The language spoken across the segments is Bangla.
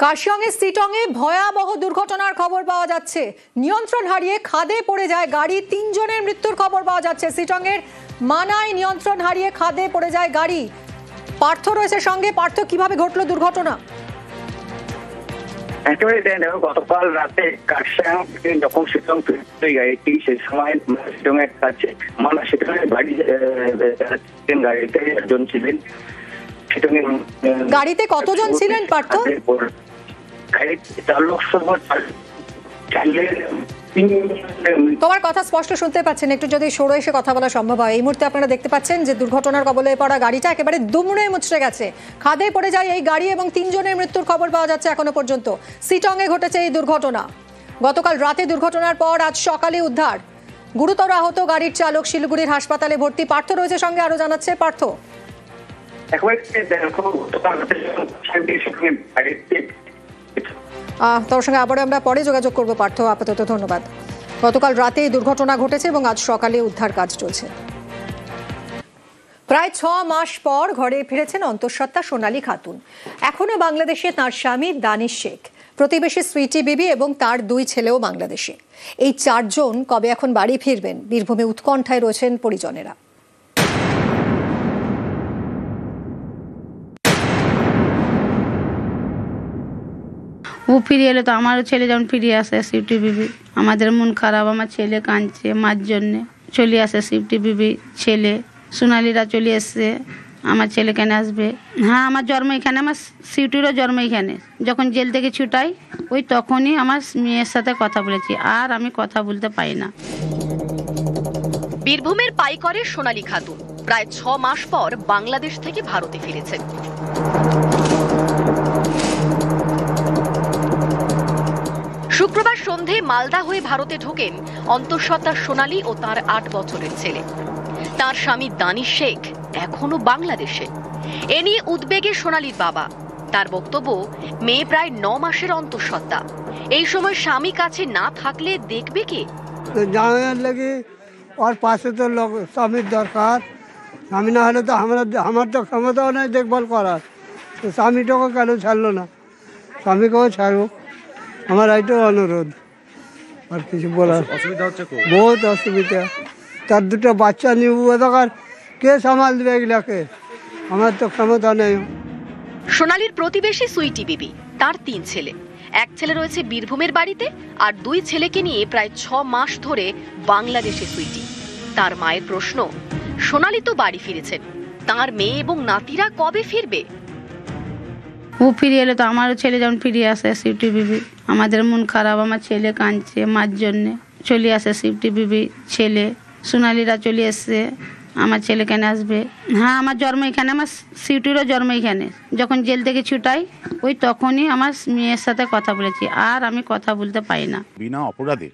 কার্শিয়াংয়ের সিটংয়ে ভয়াবহ দুর্ঘটনার খবর পাওয়া যাচ্ছে। নিয়ন্ত্রণ হারিয়ে খাদে পড়ে যায় গাড়ি, 3 জনের মৃত্যুর খবর পাওয়া যাচ্ছে। সিটংয়ের মানায় নিয়ন্ত্রণ হারিয়ে খাদে পড়ে যায় গাড়ি। পার্থ রয়েছে সঙ্গে। পার্থ, কিভাবে ঘটলো দুর্ঘটনা? একেবারে দেখো, গতকাল রাতে কার্শিয়াং থেকে যখন সিটং ফিরতে গাড়িটি, সেই সময় সিটং এর কাছে সিটং এর গাড়িতে একজন ছিলেন। গাড়িতে কতজন ছিলেন পার্থ? তোমার কথা স্পষ্ট শুনতে পাচ্ছেন, একটু যদি সরে এসে কথা বলা সম্ভব হয়। এই মুহূর্তে আপনারা দেখতে পাচ্ছেন যে দুর্ঘটনার কবলে পড়া গাড়িটা একেবারে দুমড়ে মুচড়ে গেছে। খাদে পড়ে যায় এই গাড়ি এবং 3 জনের মৃত্যুর খবর পাওয়া যাচ্ছে এখনো পর্যন্ত। সিটংয়ে ঘটেছে এই দুর্ঘটনা। গতকাল রাতে দুর্ঘটনার পর আজ সকালে উদ্ধার। গুরুতর আহত গাড়ির চালক শিলিগুড়ির হাসপাতালে ভর্তি। পার্থ রয়েছে সঙ্গে, আরো জানাচ্ছে পার্থ। তোর সঙ্গে আবার আমরা পরে যোগাযোগ করবো পার্থ, আপাতত ধন্যবাদ। গতকাল রাতে এই দুর্ঘটনা ঘটেছে এবং আজ সকালে উদ্ধার কাজ চলছে। প্রায় 6 মাস পর ঘরে ফিরেছেন অন্তঃসত্ত্বা সোনালী খাতুন। এখনো বাংলাদেশে তার স্বামী দানিশ শেখ, প্রতিবেশী সুইটি বিবি এবং তার 2 ছেলেও বাংলাদেশে। এই 4 জন কবে এখন বাড়ি ফিরবেন, বীরভূমে উৎকণ্ঠায় রয়েছেন পরিজনেরা। ও ফিরে এলে তো আমারও ছেলে যেমন ফিরে আসে। সুইটি বিবি, আমাদের মন খারাপ, আমার ছেলে কাঁদছে মার জন্যে। চলে আসে সুইটি বিবি, ছেলে সোনালিরা চলে এসছে। আমার ছেলে কেন আসবে? হ্যাঁ, আমার জন্ম এখানে, আমার সুইটিরও জন্ম এখানে। যখন জেল থেকে ছুটাই ওই তখনই আমার মেয়ের সাথে কথা বলেছি, আর আমি কথা বলতে পারি না। বীরভূমের পাইকরে সোনালী খাতুন প্রায় 6 মাস পর বাংলাদেশ থেকে ভারতে ফিরেছেন। শুক্রবার সন্ধে মালদা হয়ে ভারতে ঢোকেন অন্তঃসত্ত্বা সোনালী ও তার 8 বছরের ছেলে। তার স্বামী দানিশ শেখ এখনো বাংলাদেশে। এ নিয়ে উদ্বেগে সোনালীর বাবা। তার বক্তব্য, মেয়ে প্রায় 9 মাসের অন্তঃসত্ত্বা। এই সময় স্বামী কাছে না থাকলে দেখবে কে? জানার লাগে ওর পাশে তো লোক স্বামীর দরকার। স্বামী না হলে তো আমার তো ক্ষমতাও নাই দেখভাল করার। স্বামীটাকে কেন ছাড়লো না? স্বামীকেও ছাড়বো, আমার এইটাও অনুরোধ। আর কিছু বলার অসুবিধা হচ্ছে, বহুত অসুবিধা। তার 2টা বাচ্চা নিব, দরকার কে সামাল দেবে এগুলাকে? আমার তো ক্ষমতা নেই। সোনালীর প্রতিবেশী সুইটি বিবি, তার 3 ছেলে। এক ছেলে রয়েছে বীরভূমের বাড়িতে, আর 2 ছেলেকে নিয়ে প্রায় 6 মাস ধরে বাংলাদেশে সুইটি। তার মায়ের প্রশ্ন, সোনালী তো বাড়ি ফিরেছেন, তার মেয়ে এবং নাতিরা কবে ফিরবে? ও ফিরে এলে তো আমারও ছেলে যেমন ফিরে আসে। সুইটি বিবি, আমাদের মন খারাপ, আমার ছেলে কাঁদছে মার জন্যে। চলে আসে সুইটি বিবি, ছেলে সোনালিরা চলে এসছে। আমার ছেলে কেন আসবে? হ্যাঁ, আমার জন্ম এখানে, আমার সুইটিরও জন্ম এখানে। যখন জেল থেকে ছুটাই ওই তখনই আমার মেয়ের সাথে কথা বলেছি, আর আমি কথা বলতে পারি না। বিনা অপরাধে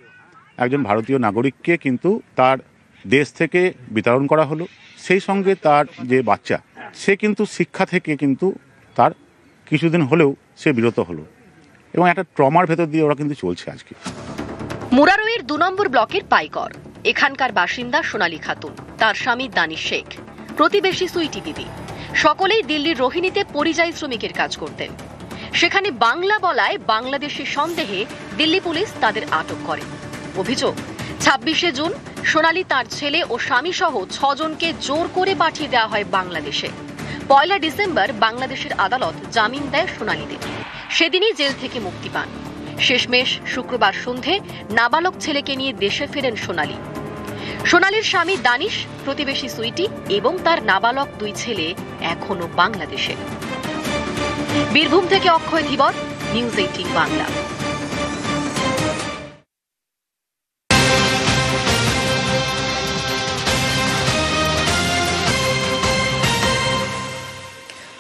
একজন ভারতীয় নাগরিককে কিন্তু তার দেশ থেকে বিতাড়ন করা হলো। সেই সঙ্গে তার যে বাচ্চা, সে কিন্তু শিক্ষা থেকে কিন্তু তার কিছুদিন হলেও সে বিরত হলো, এবং একটা ট্রমার ভেতর দিয়ে ওরা কিন্তু চলছে আজকে। মুরারইয়ের 2 নম্বর ব্লকের পাইকর। এখানকার বাসিন্দা সোনালী খাতুন, তার স্বামী দানিশ শেখ, প্রতিবেশী সুইটি বিবি। সকলেই দিল্লির রোহিণীতে পরিযায়ী শ্রমিকের কাজ করতেন। সেখানে বাংলা বলায় বাংলাদেশি সন্দেহে দিল্লি পুলিশ তাদের আটক করে। অভিযোগ, 26শে জুন সোনালী তার ছেলে ও স্বামী সহ 6 জনকে জোর করে পাঠিয়ে দেওয়া হয় বাংলাদেশে। 1 ডিসেম্বর বাংলাদেশের আদালত জামিন দেয় সোনালীদের। সেদিনই জেল থেকে মুক্তি পান। শেষমেশ শুক্রবার সন্ধে নাবালক ছেলেকে নিয়ে দেশে ফেরেন সোনালী। সোনালীর স্বামী দানিশ, প্রতিবেশী সুইটি এবং তার নাবালক 2 ছেলে এখনো বাংলাদেশে। বীরভূম থেকে অক্ষয় ধীবর, নিউজ 18 বাংলা।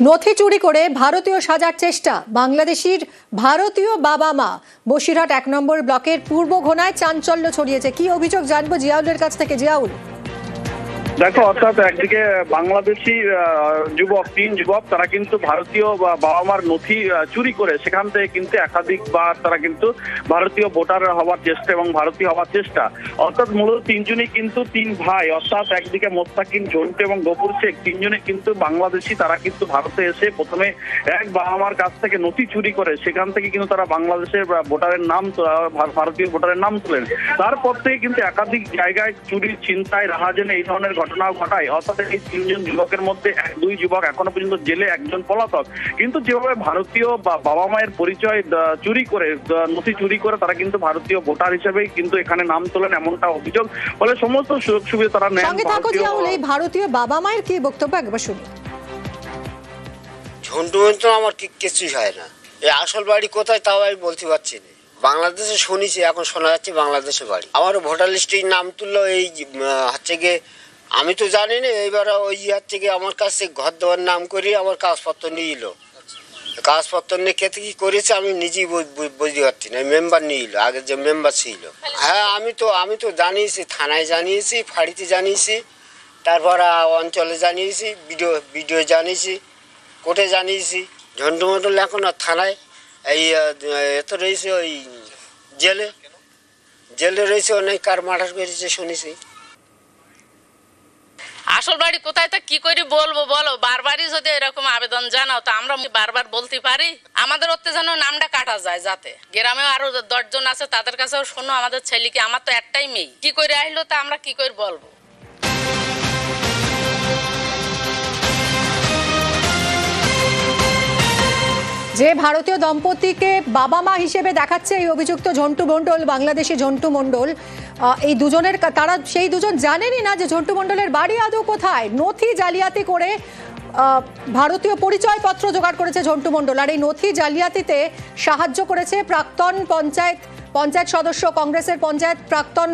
নথি চুরি করে ভারতীয় সাজার চেষ্টা, বাংলাদেশির ভারতীয় বাবা মা। বসিরহাট 1 নম্বর ব্লকের পূর্ব ঘোনায় চাঞ্চল্য ছড়িয়েছে। কি অভিযোগ জানবো জিয়াউলের কাছ থেকে। জিয়াউল। দেখো, অর্থাৎ একদিকে বাংলাদেশি তিন যুবক তারা কিন্তু ভারতীয় বাবা মার নথি চুরি করে সেখান থেকে কিন্তু একাধিকবার তারা কিন্তু ভারতীয় ভোটার হওয়ার চেষ্টা এবং ভারতীয় হওয়ার চেষ্টা, অর্থাৎ মূলত তিনজনই কিন্তু তিন ভাই, অর্থাৎ একদিকে মোস্তাকিম, ঝন্টু এবং গফুর শেখ, তিনজনে কিন্তু বাংলাদেশি। তারা কিন্তু ভারতে এসে প্রথমে এক বাবা মার কাছ থেকে নথি চুরি করে সেখান থেকে কিন্তু তারা বাংলাদেশের ভোটারের নাম, ভারতীয় ভোটারের নাম তোলেন। তারপর থেকে কিন্তু একাধিক জায়গায় চুরি, ছিনতাই, রাহাজানি এই ধরনের ঘটনাও ঘটায়। অর্থাৎ এই তিনজন যুবকের মধ্যে দুই যুবক এখনো পর্যন্ত জেলে, একজন পলাতক। কিন্তু যেভাবে ভারতীয় বাবা মায়ের পরিচয় চুরি করে, নথি চুরি করে তারা কিন্তু ভারতীয় ভোটার হিসেবে কিন্তু এখানে নাম তোলেন, এমনটা অভিযোগ। ফলে সমস্ত সুযোগ সুবিধা তারা নেন। এই ভারতীয় বাবা মায়ের কি বক্তব্য একবার শুনি। ঝন্টু তো আমার কিছুই হয় না, এই আসল বাড়ি কোথায় তাও আমি বলতে পারছি না। বাংলাদেশে শুনেছি, এখন শোনা যাচ্ছে বাংলাদেশে বাড়ি। আমারও ভোটার লিস্টে নাম তুললো, এই হচ্ছে গিয়ে আমি তো জানি না। এইবার ওই হচ্ছে গিয়ে আমার কাছে ঘর দেওয়ার নাম করিয়ে আমার কাগজপত্র নিয়ে এলো। কাগজপত্র নিয়ে কেতে কি করেছে আমি নিজেই বুঝতে পারছি না। মেম্বার নিয়ে এলো, আগে যে মেম্বার ছিল। হ্যাঁ, আমি তো জানিয়েছি, থানায় জানিয়েছি, ফাঁড়িতে জানিয়েছি, তারপর অঞ্চলে জানিয়েছি, ভিডিও জানিয়েছি, কোর্টে জানিয়েছি। ঝন্টু মন্ডল এখন থানায় এই এত রয়েছে, ওই জেলে রয়েছে, অনেক কার মার্ডার করেছে শুনেছি। আসল বাড়ি কোথায় তা কি করে বলবো বলো? বারবারই যদি এরকম আবেদন জানাও তা আমরা বারবার বলতে পারি। আমাদের ওতে যেন নামটা কাটা যায়, যাতে গ্রামেও আরো 10 জন আছে তাদের কাছেও শোনো আমাদের ছেলেকে, আমার তো একটাই মেয়ে, কি করে আসলো তা আমরা কি করে বলবো? যে ভারতীয় দম্পতিকে বাবা মা হিসেবে দেখাচ্ছে এই অভিযুক্ত ঝন্টু মণ্ডল, বাংলাদেশি ঝন্টু মণ্ডল, এই দুজনের, তারা সেই দুজন জানেনই না যে ঝন্টু মণ্ডলের বাড়ি আদৌ কোথায়। নথি জালিয়াতি করে ভারতীয় পরিচয়পত্র জোগাড় করেছে ঝন্টু মণ্ডল, আর এই নথি জালিয়াতিতে সাহায্য করেছে প্রাক্তন পঞ্চায়েত সদস্য, কংগ্রেসের পঞ্চায়েত প্রাক্তন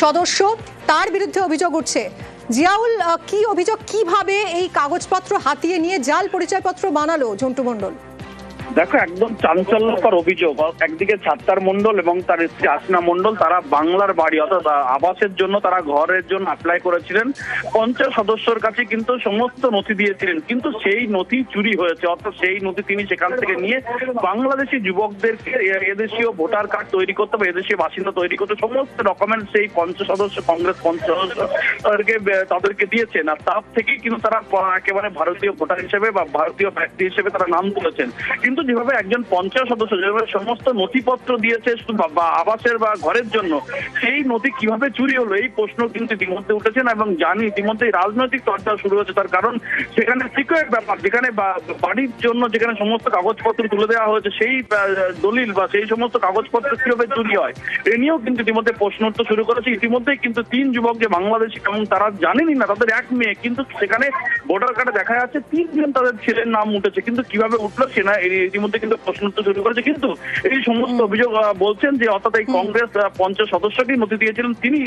সদস্য। তার বিরুদ্ধে অভিযোগ উঠছে। জিয়াউল, কি অভিযোগ, কিভাবে এই কাগজপত্র হাতিয়ে নিয়ে জাল পরিচয়পত্র বানালো ঝন্টু মণ্ডল? দেখো, একদম চাঞ্চল্যকর অভিযোগ। একদিকে ছাত্তার মণ্ডল এবং তার স্ত্রী আসনা মণ্ডল, তারা বাংলার বাড়ি অর্থাৎ আবাসের জন্য তারা ঘরের জন্য অ্যাপ্লাই করেছিলেন। পঞ্চায়েত সদস্যর কাছে কিন্তু সমস্ত নথি দিয়েছিলেন, কিন্তু সেই নথি চুরি হয়েছে। অর্থাৎ সেই নথি তিনি সেখান থেকে নিয়ে বাংলাদেশি যুবকদেরকে এদেশীয় ভোটার কার্ড তৈরি করতে বা এদেশীয় বাসিন্দা তৈরি করতে সমস্ত ডকুমেন্ট সেই কংগ্রেস তাদেরকে দিয়েছেন। আর তার থেকেই কিন্তু তারা একেবারে ভারতীয় ভোটার হিসেবে বা ভারতীয় ব্যক্তি হিসেবে তারা নাম তুলেছেন। কিন্তু যেভাবে একজন পঞ্চায়েত সদস্য যেভাবে সমস্ত নথিপত্র দিয়েছে শুধু আবাসের বা ঘরের জন্য, সেই নথি কিভাবে চুরি হলো এই প্রশ্ন কিন্তু ইতিমধ্যে উঠেছেন। এবং জানি ইতিমধ্যে রাজনৈতিক চর্চা শুরু হয়েছে, তার কারণ সেখানে সিক্রেট ব্যাপার, যেখানে বাড়ির জন্য যেখানে সমস্ত কাগজপত্র তুলে দেওয়া হয়েছে, সেই দলিল বা সেই সমস্ত কাগজপত্র কিভাবে চুরি হয় এ নিয়েও কিন্তু ইতিমধ্যে প্রশ্ন উঠতে শুরু করেছে। ইতিমধ্যেই কিন্তু তিন যুবক যে বাংলাদেশি এবং তারা জানেনই না, তাদের এক মেয়ে, কিন্তু সেখানে ভোটার কার্ডে দেখা যাচ্ছে 3 জন তাদের ছেলের নাম উঠেছে। কিন্তু কিভাবে উঠলো সেনা ইতিমধ্যে কিন্তু প্রশ্ন উঠতে শুরু করেছে। কিন্তু এই সমস্ত অভিযোগ বলছেন যে অর্থাৎ এই কংগ্রেস পঞ্চায়েত সদস্যকেই নথি দিয়েছিলেন, তিনি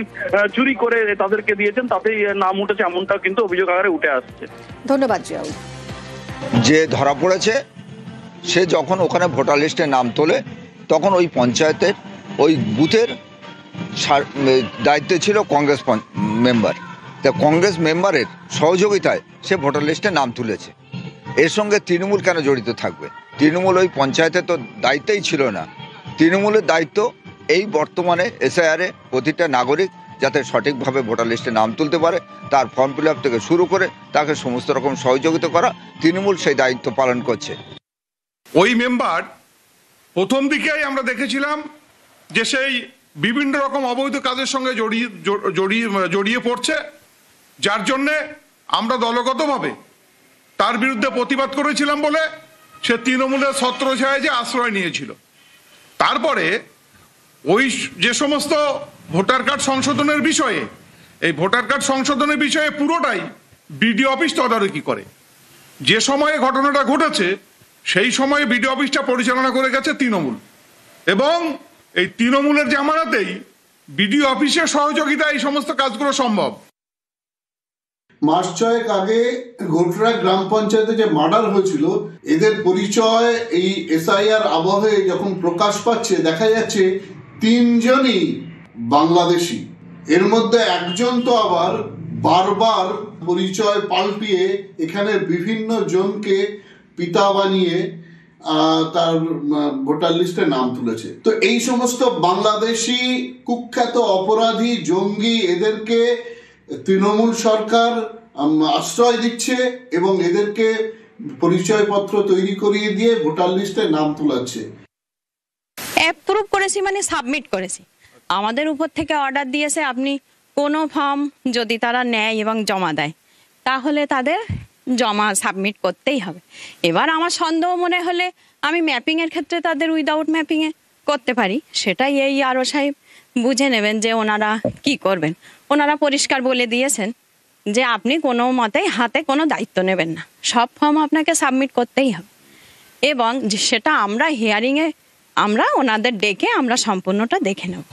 চুরি করে তাদেরকে দিয়েছেন, তাতেই নাম উঠেছে, এমনটাও কিন্তু অভিযোগ আকারে উঠে আসছে। ধন্যবাদ জিয়াউল। যে ধরা পড়েছে সে যখন ওখানে ভোটার লিস্টে নাম তোলে তখন ওই পঞ্চায়েতের ওই বুথের দায়িত্বে ছিল কংগ্রেস মেম্বার। তা কংগ্রেস মেম্বারের সহযোগিতায় সে ভোটার লিস্টে নাম তুলেছে। এর সঙ্গে তৃণমূল কেন জড়িত থাকবে? তৃণমূল ওই পঞ্চায়েতে তো দায়িত্বেই ছিল না। তৃণমূলের দায়িত্ব এই বর্তমানে এসআইআরে প্রতিটা নাগরিক যাতে সঠিকভাবে ভোটার লিস্টে নাম তুলতে পারে, তার ফর্ম ফিল আপ থেকে শুরু করে তাকে সমস্ত রকম সহযোগিতা করা, তৃণমূল সেই দায়িত্ব পালন করছে। ওই মেম্বার প্রথম দিকেই আমরা দেখেছিলাম যে সেই বিভিন্ন রকম অবৈধ কাজের সঙ্গে জড়িয়ে পড়ছে, যার জন্যে আমরা দলগতভাবে তার বিরুদ্ধে প্রতিবাদ করেছিলাম বলে সে তৃণমূলের ছত্রছায়ায় যে আশ্রয় নিয়েছিল। তারপরে ওই যে সমস্ত ভোটার কার্ড সংশোধনের বিষয়ে, এই ভোটার কার্ড সংশোধনের বিষয়ে পুরোটাই বিডিও অফিস তদারকি করে। যে সময়ে ঘটনাটা ঘটেছে সেই সময়ে বিডিও অফিসটা পরিচালনা করে গেছে তৃণমূল, এবং এই তৃণমূলের জামানাতেই বিডিও অফিসের সহযোগিতা এই সমস্ত কাজগুলো সম্ভব। মাস 6 আগে ঘোটরা গ্রাম পঞ্চায়েতে যে মার্ডার হয়েছিল, এদের পরিচয় এই এসআইআর আবহে যখন প্রকাশ পাচ্ছে দেখা যাচ্ছে 3 জনই বাংলাদেশি। এর মধ্যে একজন তো আবার বারবার পরিচয় পাল্টিয়ে এখানে বিভিন্ন জনকে পিতা বানিয়ে তার ভোটার লিস্টে নাম তুলেছে। তো এই সমস্ত বাংলাদেশি কুখ্যাত অপরাধী জঙ্গি এদেরকে তৃণমূল সরকার আশ্রয় দিচ্ছে এবং এদেরকে পরিচয়পত্র তৈরি করিয়ে দিয়ে ভোটার লিস্টে নাম তোলাচ্ছে। অ্যাপ্রুভ করেছি মানে সাবমিট করেছি, আমাদের উপর থেকে অর্ডার দিয়েছে আপনি কোনো ফর্ম যদি তারা নেয় এবং জমা দেয় তাহলে তাদের জমা সাবমিট করতেই হবে। এবার আমার সন্দেহ মনে হলে আমি ম্যাপিংয়ের ক্ষেত্রে তাদের উইদাউট ম্যাপিংয়ে করতে পারি, সেটাই এই আরও সাহেব বুঝে নেবেন যে ওনারা কি করবেন। ওনারা পরিষ্কার বলে দিয়েছেন যে আপনি কোনো মতেই হাতে কোনো দায়িত্ব নেবেন না, সব ফর্ম আপনাকে সাবমিট করতেই হবে এবং সেটা আমরা হিয়ারিংয়ে আমরা ওনাদের ডেকে আমরা সম্পূর্ণটা দেখে নেব।